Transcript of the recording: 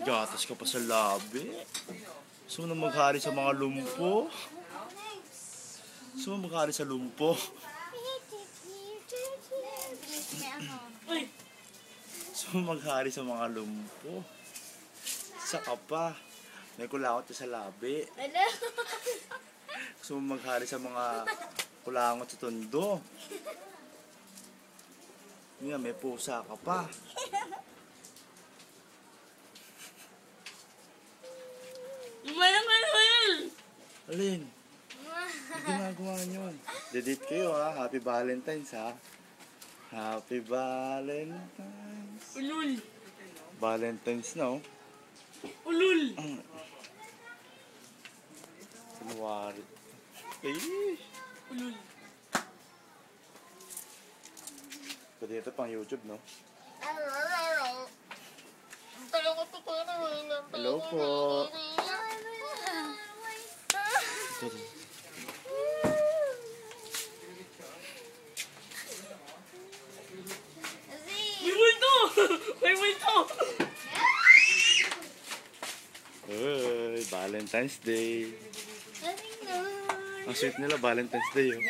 gatas ka pa sa labi. Gusto mo na maghari sa mga lumpo? Gusto mo maghari sa lumpo? Gusto mo maghari sa mga lumpo? Saka pa. May kulangot sa labi. Gusto mo maghari sa mga kulangot sa tondo? Nga, may pusa ka pa. Alin? Ang ginagawa nyo? Didit kayo ha. Happy Valentine's ha. Happy Valentine's. Ulul. Valentine's na oh. Ulul. January. Ay! Ulul. Pwede ito pang YouTube no? Hello po. May multo! May multo! Hey, Valentine's Day. Ang sweet nila, Valentine's Day oh.